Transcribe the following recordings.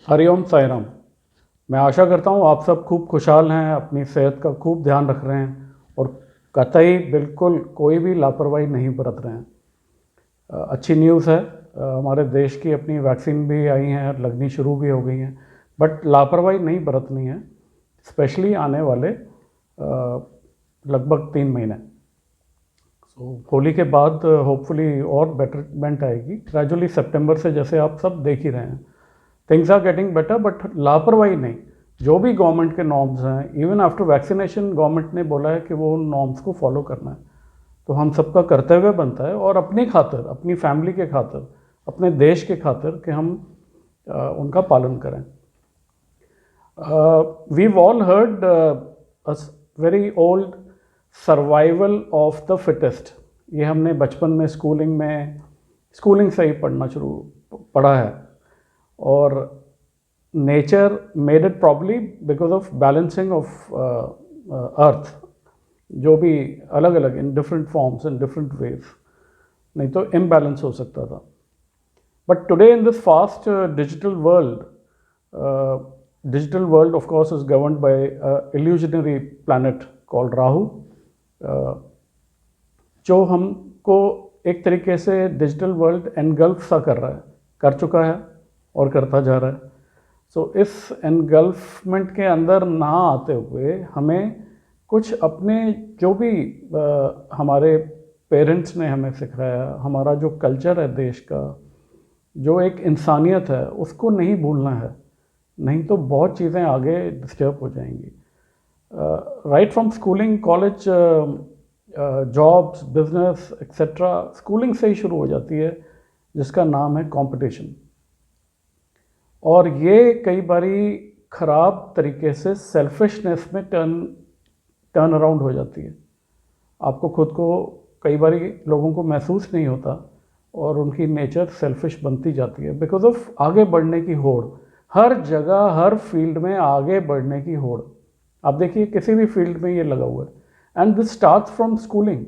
हरिओम साईराम। मैं आशा करता हूँ आप सब खूब खुशहाल हैं, अपनी सेहत का खूब ध्यान रख रहे हैं और कतई बिल्कुल कोई भी लापरवाही नहीं बरत रहे हैं। अच्छी न्यूज़ है, हमारे देश की अपनी वैक्सीन भी आई हैं, लगनी शुरू भी हो गई हैं, बट लापरवाही नहीं बरतनी है, स्पेशली आने वाले लगभग 3 महीने। होली के बाद होपफुली और बेटरमेंट आएगी ग्रेजुअली सितंबर से, जैसे आप सब देख ही रहे हैं। Things are getting better, but लापरवाही नहीं। जो भी गवर्नमेंट के नॉर्म्स हैं, इवन आफ्टर वैक्सीनेशन गवर्नमेंट ने बोला है कि वो उन नॉर्म्स को फॉलो करना है। तो हम सबका कर्तव्य बनता है, और अपनी खातिर, अपनी फैमिली के खातिर, अपने देश के खातिर कि हम उनका पालन करें। We've all heard a very old survival of the fittest. ये हमने बचपन में स्कूलिंग से ही पढ़ा है। और nature made it probably because of balancing of earth, जो भी अलग अलग in different forms in different ways, नहीं तो इम्बैलेंस हो सकता था। But today in this fast digital world of course is governed by an illusionary planet called Rahu, जो हमको एक तरीके से डिजिटल वर्ल्ड एनगल्फ सा कर चुका है और करता जा रहा है। सो इस एनगल्फमेंट के अंदर ना आते हुए हमें कुछ अपने जो भी हमारे पेरेंट्स ने हमें सिखाया, हमारा जो कल्चर है देश का, जो एक इंसानियत है, उसको नहीं भूलना है, नहीं तो बहुत चीज़ें आगे डिस्टर्ब हो जाएंगी। Right from schooling, college, jobs, business etcetera, schooling से ही शुरू हो जाती है, जिसका नाम है कंपटीशन। और ये कई बारी ख़राब तरीके से सेल्फिशनेस में टर्न अराउंड हो जाती है। आपको खुद को कई बारी लोगों को महसूस नहीं होता और उनकी नेचर सेल्फिश बनती जाती है बिकॉज ऑफ आगे बढ़ने की होड़। हर जगह, हर फील्ड में आगे बढ़ने की होड़। आप देखिए किसी भी फील्ड में ये लगा हुआ है, and this starts from schooling,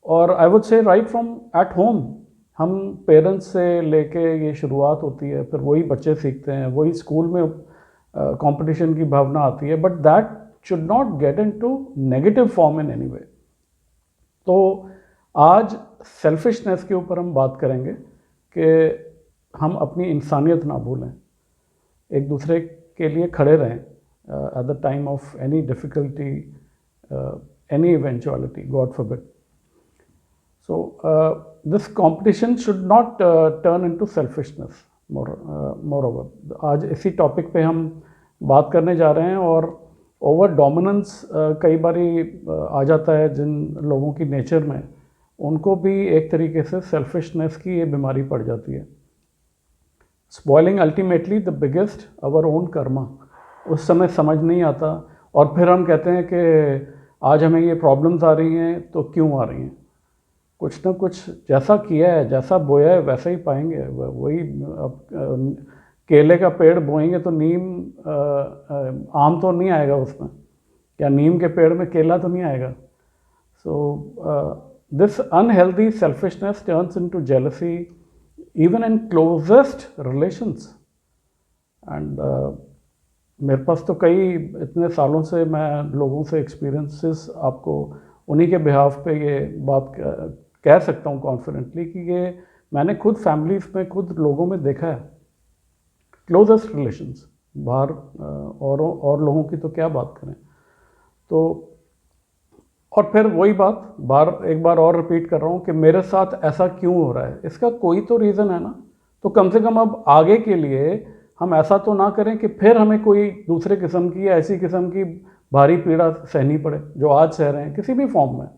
और I would say right from at home. हम पेरेंट्स से लेके ये शुरुआत होती है, फिर वही बच्चे सीखते हैं, वही स्कूल में कंपटीशन की भावना आती है, but that should not get into negative form in any वे। तो आज सेल्फिशनेस के ऊपर हम बात करेंगे कि हम अपनी इंसानियत ना भूलें, एक दूसरे के लिए खड़े रहें at the time of any difficulty, any eventuality, God forbid. So this competition should not turn into selfishness. Moreover, आज इसी टॉपिक पे हम बात करने जा रहे हैं। और ओवर डोमिनेंस कई बारी आ जाता है जिन लोगों की नेचर में, उनको भी एक तरीके से सेल्फिशनेस की ये बीमारी पड़ जाती है। Spoiling ultimately the biggest our own karma. उस समय समझ नहीं आता, और फिर हम कहते हैं कि आज हमें ये प्रॉब्लम्स आ रही हैं, तो क्यों आ रही हैं? कुछ ना कुछ जैसा किया है, जैसा बोया है, वैसा ही पाएंगे। वही अब केले का पेड़ बोएंगे तो नीम आम तो नहीं आएगा उसमें, या नीम के पेड़ में केला तो नहीं आएगा। So this unhealthy selfishness turns into jealousy even in closest relations. And मेरे पास तो कई इतने सालों से मैं लोगों से एक्सपीरियंसेस आपको उन्हीं के बिहाफ पे ये बात कह सकता हूँ कॉन्फिडेंटली कि ये मैंने खुद फैमिलीज में, खुद लोगों में देखा है। क्लोजेस्ट रिलेशंस, बाहर और लोगों की तो क्या बात करें। तो और फिर वही बात एक बार और रिपीट कर रहा हूँ कि मेरे साथ ऐसा क्यों हो रहा है, इसका कोई तो रीज़न है ना। तो कम से कम अब आगे के लिए हम ऐसा तो ना करें कि फिर हमें कोई दूसरे किस्म की या ऐसी किस्म की भारी पीड़ा सहनी पड़े जो आज सह रहे हैं किसी भी फॉर्म में।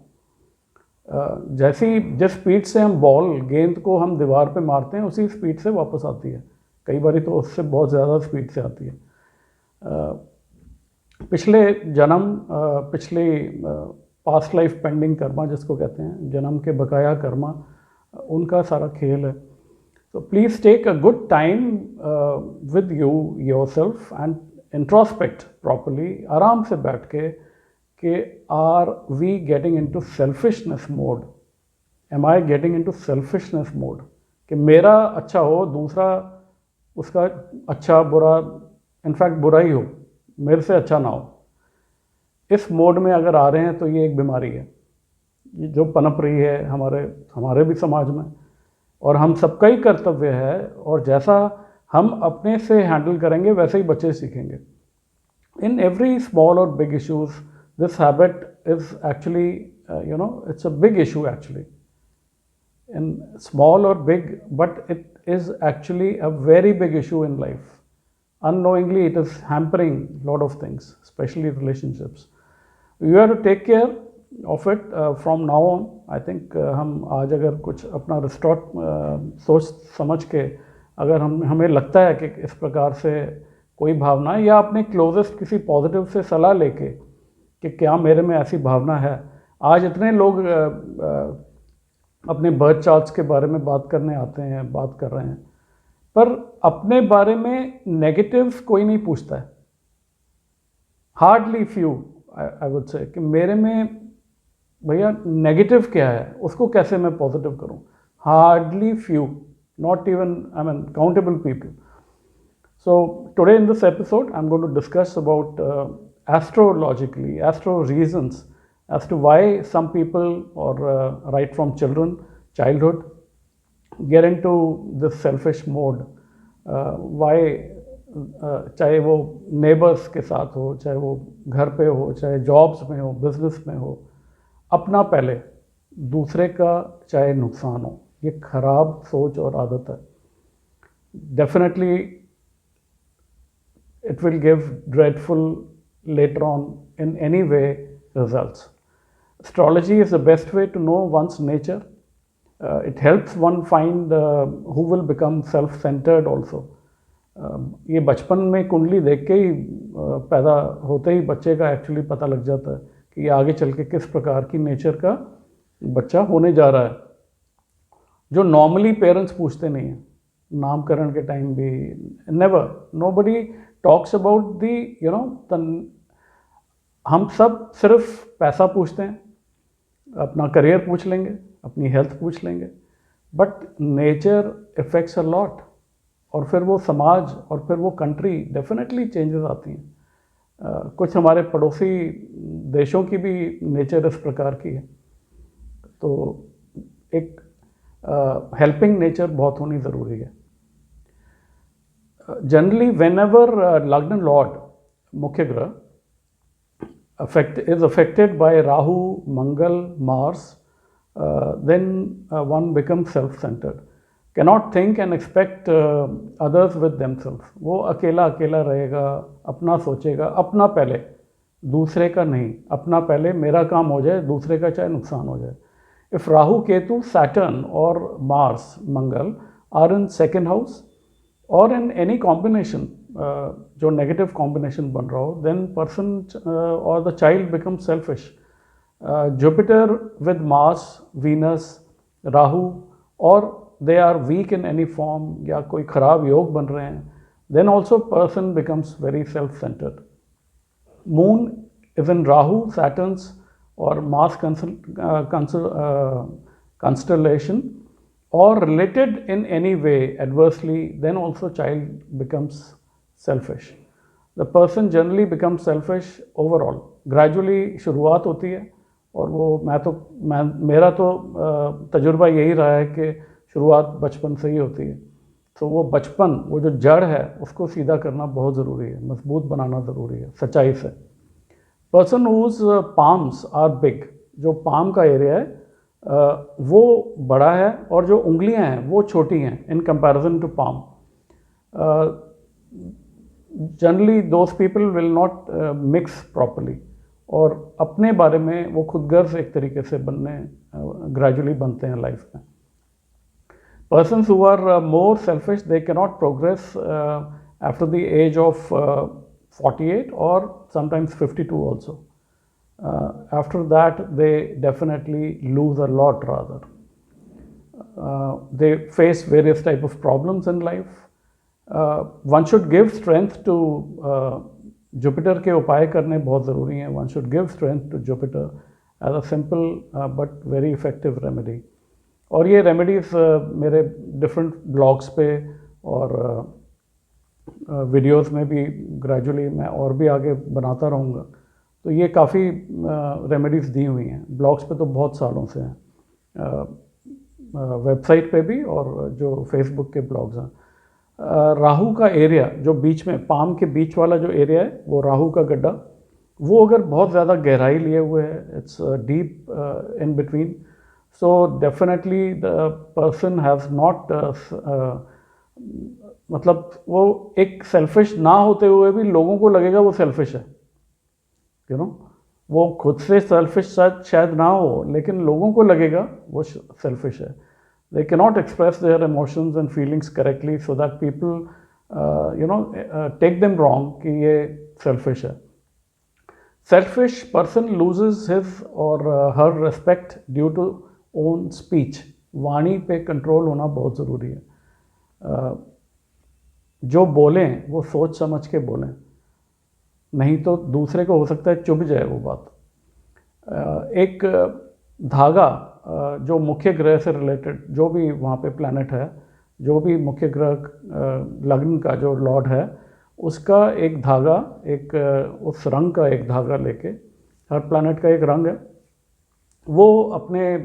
जिस स्पीड से हम गेंद को हम दीवार पे मारते हैं, उसी स्पीड से वापस आती है, कई बारी तो उससे बहुत ज़्यादा स्पीड से आती है। पिछले जन्म, पिछले पास्ट लाइफ पेंडिंग कर्मा जिसको कहते हैं, जन्म के बकाया कर्मा, उनका सारा खेल है। तो please take a good time with yourself and introspect properly, आराम से बैठ के कि are we getting into selfishness mode, am I getting into selfishness mode, कि मेरा अच्छा हो, दूसरा उसका अच्छा बुरा, इनफैक्ट बुरा ही हो, मेरे से अच्छा ना हो, इस मोड में अगर आ रहे हैं तो ये एक बीमारी है, ये जो पनप रही है हमारे भी समाज में, और हम सबका ही कर्तव्य है, और जैसा हम अपने से हैंडल करेंगे वैसे ही बच्चे सीखेंगे. In every small or big issues, this habit is actually, it's a big issue actually. In small or big, but it is actually a very big issue in life. Unknowingly, it is hampering a lot of things, especially relationships. You have to take care of it from now on. I think हम आज अगर कुछ अपना रिस्टॉर्ट सोच समझ के, अगर हमें लगता है कि इस प्रकार से कोई भावना है, या अपने क्लोजेस्ट किसी पॉजिटिव से सलाह लेके कि क्या मेरे में ऐसी भावना है. आज इतने लोग अपने बर्थ चार्ट्स के बारे में बात करने आते हैं, बात कर रहे हैं, पर अपने बारे में नेगेटिव्स कोई नहीं पूछता है. हार्डली फ्यू, आई वुड से, कि मेरे में भैया नेगेटिव क्या है, उसको कैसे मैं पॉजिटिव करूं. Hardly few, not even, I mean, countable people. So today in this episode, I'm going to discuss about astrologically, astro reasons as to why some people, or right from childhood, get into this selfish mode. Why, चाहे वो neighbours के साथ हो, चाहे वो घर पे हो, चाहे जॉब्स में हो, बिजनेस में हो, अपना पहले, दूसरे का चाहे नुकसान हो, ये खराब सोच और आदत है. Definitely it will give dreadful later on in any way results. Astrology is the best way to know one's nature. It helps one find who will become self-centered also. ये बचपन में कुंडली देख के ही पैदा होते ही बच्चे का एक्चुअली पता लग जाता है कि ये आगे चल के किस प्रकार की नेचर का बच्चा होने जा रहा है, जो नॉर्मली पेरेंट्स पूछते नहीं हैं. नामकरण के टाइम भी never, nobody talks about the, हम सब सिर्फ पैसा पूछते हैं, अपना करियर पूछ लेंगे, अपनी हेल्थ पूछ लेंगे, but nature effects a lot. और फिर वो समाज और फिर वो कंट्री, डेफिनेटली चेंजेस आती हैं. कुछ हमारे पड़ोसी देशों की भी नेचर इस प्रकार की है, तो एक हेल्पिंग नेचर बहुत होनी ज़रूरी है. जनरली वेन एवर लग्न लॉर्ड, मुख्य ग्रह, is affected by Rahu, Mangal, Mars, then one becomes self-centered. Cannot think and expect others with themselves. वो अकेला रहेगा, अपना सोचेगा, अपना पहले, दूसरे का नहीं. अपना पहले, मेरा काम हो जाए, दूसरे का चाहे नुकसान हो जाए. If Rahu, Ketu, Saturn or Mars, Mangal are in second house or in any combination, जो negative combination बन रहा हो, then person or the child becomes selfish. Jupiter with Mars, Venus, Rahu, or they are weak in any form, या कोई खराब योग बन रहे हैं, then also person becomes very self-centered. Moon is in Rahu, Saturn's or Mars constellation, or related in any way adversely, then also child becomes selfish. The person generally becomes selfish overall. Gradually शुरुआत होती है, और वो मेरा तो तजुर्बा यही रहा है कि शुरुआत बचपन से ही होती है. तो वो बचपन, वो जो जड़ है, उसको सीधा करना बहुत ज़रूरी है, मजबूत बनाना ज़रूरी है सच्चाई से. Person whose palms are big, जो पाम का एरिया है वो बड़ा है, और जो उंगलियां हैं वो छोटी हैं in comparison to palm. Generally those people will not mix properly, और अपने बारे में वो खुदगर्ज एक तरीके से ग्रेजुअली बनते हैं लाइफ में. Persons who are more selfish, they cannot progress after the age of 48 or sometimes 52 also. After that, they definitely lose a lot rather. They face various type of problems in life. One should give strength to Jupiter के उपाय करने बहुत ज़रूरी हैं. One should give strength to Jupiter as a simple but very effective remedy. और ये remedies मेरे different blogs पे और वीडियोस में भी ग्रेजुअली मैं और भी आगे बनाता रहूँगा। तो ये काफ़ी रेमेडीज़ दी हुई हैं, ब्लॉग्स पे तो बहुत सालों से हैं, वेबसाइट पे भी और जो फेसबुक के ब्लॉग्स हैं। राहु का एरिया जो बीच में पाम के बीच वाला जो एरिया है वो राहु का गड्ढा, वो अगर बहुत ज़्यादा गहराई लिए हुए है, it's deep in between, so definitely the person has not, मतलब वो एक सेल्फिश ना होते हुए भी लोगों को लगेगा वो सेल्फिश है, यू नो, वो खुद से सेल्फिश शायद ना हो लेकिन लोगों को लगेगा वो सेल्फिश है। They cannot express their emotions and feelings correctly so that people, take them wrong कि ये selfish है. Selfish person loses his or her respect due to own speech. वाणी पे कंट्रोल होना बहुत ज़रूरी है। जो बोलें वो सोच समझ के बोलें, नहीं तो दूसरे को हो सकता है चुभ जाए वो बात। एक धागा जो मुख्य ग्रह से रिलेटेड जो भी वहाँ पे प्लैनेट है, जो भी मुख्य ग्रह लग्न का जो लॉर्ड है, उसका एक धागा, एक उस रंग का एक धागा लेके, हर प्लैनेट का एक रंग है, वो अपने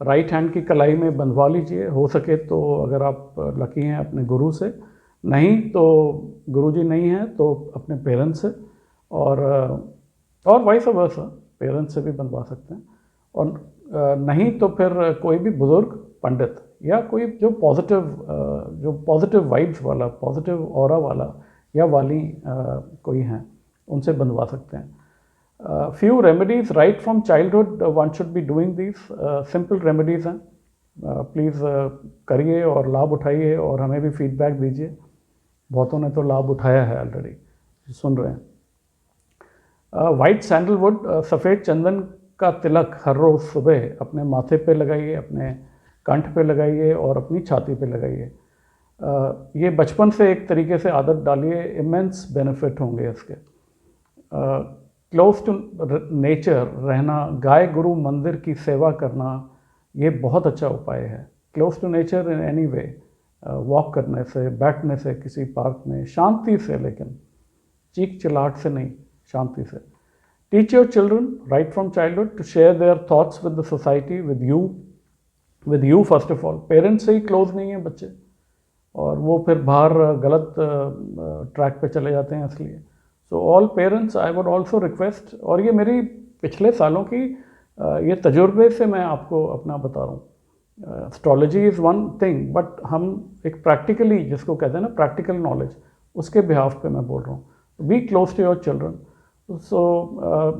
राइट हैंड की कलाई में बंधवा लीजिए। हो सके तो अगर आप लकी हैं अपने गुरु से, नहीं तो गुरुजी नहीं है तो अपने पेरेंट्स से, और वाइस वर्सा पेरेंट्स से भी बनवा सकते हैं, और नहीं तो फिर कोई भी बुज़ुर्ग पंडित या कोई जो पॉजिटिव वाइब्स वाला, पॉजिटिव ऑरा वाला या वाली कोई हैं, उनसे बनवा सकते हैं। Few remedies right from childhood one should be doing these, simple remedies हैं, प्लीज़ करिए और लाभ उठाइए और हमें भी फीडबैक दीजिए। बहुतों ने तो लाभ उठाया है ऑलरेडी, सुन रहे हैं। वाइट सैंडलवुड, सफ़ेद चंदन का तिलक हर रोज़ सुबह अपने माथे पे लगाइए, अपने कंठ पे लगाइए और अपनी छाती पे लगाइए। ये बचपन से एक तरीके से आदत डालिए, इमेंस बेनिफिट होंगे इसके। क्लोज टू नेचर रहना, गाय गुरु मंदिर की सेवा करना, ये बहुत अच्छा उपाय है। Close to nature in any way, walk करने से, बैठने से किसी पार्क में शांति से, लेकिन चीख चिल्लाहट से नहीं, शांति से। Teach your children right from childhood to share their thoughts with the society, with you first of all. Parents से ही क्लोज नहीं है बच्चे, और वो फिर बाहर गलत ट्रैक पे चले जाते हैं इसलिए। So all parents I would also request, और ये मेरी पिछले सालों की ये तजुर्बे से मैं आपको अपना बता रहा हूँ। Astrology is one thing, but हम एक प्रैक्टिकली, जिसको कहते हैं ना प्रैक्टिकल नॉलेज, उसके बिहाफ पे मैं बोल रहा हूँ। Be close to your children. So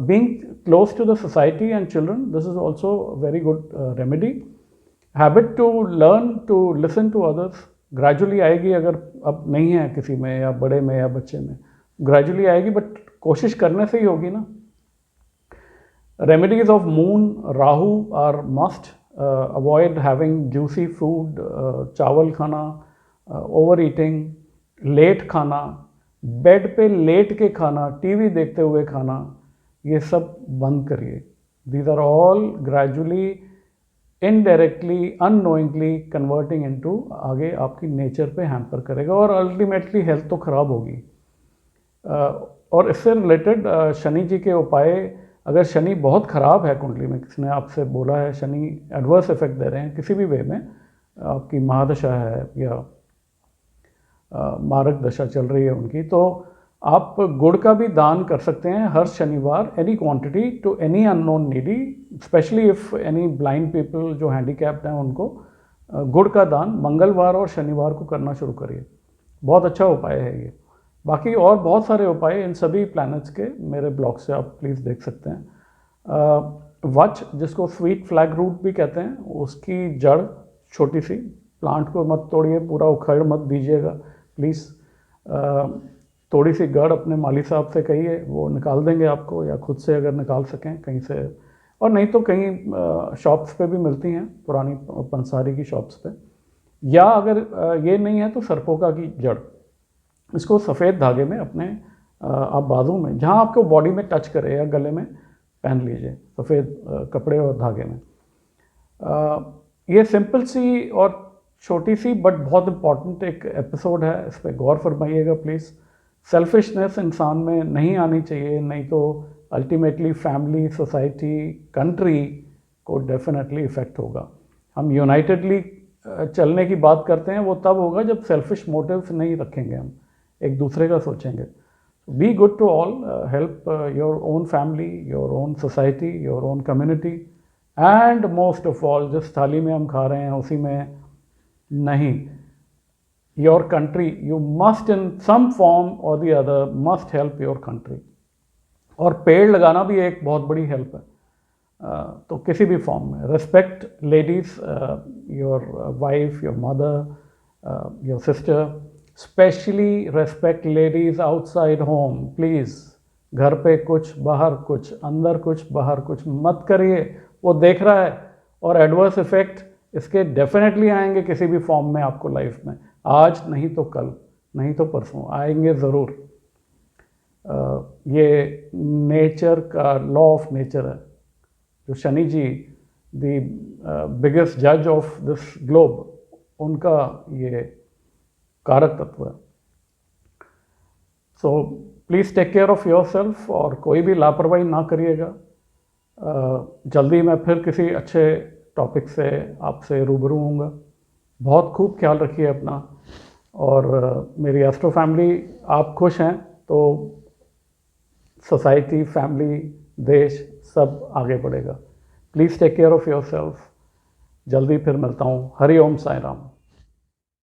being close to the society and children, this is also a very good remedy. Habit to learn to listen to others gradually आएगी, अगर अब नहीं है किसी में या बड़े में या बच्चे में, gradually आएगी, बट कोशिश करने से ही होगी ना। Remedies of moon, Rahu are must. Avoid having juicy food, चावल खाना, overeating, लेट खाना, बेड पे लेट के खाना, टीवी देखते हुए खाना, ये सब बंद करिए। These are all gradually, indirectly, unknowingly converting into, आगे आपकी नेचर पे हैम्पर करेगा और अल्टीमेटली हेल्थ तो ख़राब होगी। और इससे रिलेटेड शनि जी के उपाय, अगर शनि बहुत ख़राब है कुंडली में, किसी ने आपसे बोला है शनि एडवर्स इफेक्ट दे रहे हैं किसी भी वे में, आपकी महादशा है या मारक दशा चल रही है उनकी, तो आप गुड़ का भी दान कर सकते हैं हर शनिवार, any quantity to any unknown needy, specially if any blind people जो हैंडीकैप्ड हैं उनको गुड़ का दान मंगलवार और शनिवार को करना शुरू करिए। बहुत अच्छा उपाय है ये। बाकी और बहुत सारे उपाय इन सभी प्लैनेट्स के मेरे ब्लॉग से आप प्लीज़ देख सकते हैं। वच, जिसको स्वीट फ्लैग रूट भी कहते हैं, उसकी जड़ छोटी सी, प्लांट को मत तोड़िए, पूरा उखाड़ मत दीजिएगा प्लीज़। थोड़ी सी गढ़ अपने माली साहब से कहिए, वो निकाल देंगे आपको, या खुद से अगर निकाल सकें कहीं से, और नहीं तो कहीं शॉप्स पे भी मिलती हैं, पुरानी पंसारी की शॉप्स पे, या अगर ये नहीं है तो सरपोका की जड़, इसको सफ़ेद धागे में अपने आप बाजू में, जहाँ आपको बॉडी में टच करे या गले में पहन लीजिए, सफ़ेद कपड़े और धागे में। ये सिंपल सी और छोटी सी बट बहुत इम्पॉर्टेंट एक एपिसोड है, इस पर गौर फरमाइएगा प्लीज़। सेल्फिशनेस इंसान में नहीं आनी चाहिए, नहीं तो अल्टीमेटली फैमिली, सोसाइटी, कंट्री को डेफिनेटली इफ़ेक्ट होगा। हम यूनाइटेडली चलने की बात करते हैं, वो तब होगा जब सेल्फिश मोटिव्स नहीं रखेंगे, हम एक दूसरे का सोचेंगे। Be good to all, help your own family, your own society, your own community, and most of all जिस थाली में हम खा रहे हैं उसी में नहीं, your country, you must in some form और the other must help your country. और पेड़ लगाना भी एक बहुत बड़ी हेल्प है। तो किसी भी फॉर्म में respect ladies, your wife, your mother, your sister, specially respect ladies outside home please. घर पे कुछ, बाहर कुछ, अंदर कुछ, बाहर कुछ मत करिए। वो देख रहा है और एडवर्स इफ़ेक्ट इसके डेफिनेटली आएंगे किसी भी फॉर्म में आपको लाइफ में। आज नहीं तो कल, नहीं तो परसों आएंगे ज़रूर। ये नेचर का लॉ ऑफ नेचर है। जो शनि जी द बिगेस्ट जज ऑफ दिस ग्लोब, उनका ये कारक तत्व है। So please take care of your self और कोई भी लापरवाही ना करिएगा। जल्दी मैं फिर किसी अच्छे टॉपिक से आपसे रूबरू होऊंगा। बहुत खूब ख्याल रखिए अपना, और मेरी एस्ट्रो फैमिली आप खुश हैं तो सोसाइटी, फैमिली, देश सब आगे बढ़ेगा। Please take care of your self. जल्दी फिर मिलता हूँ। हरि ओम साई राम।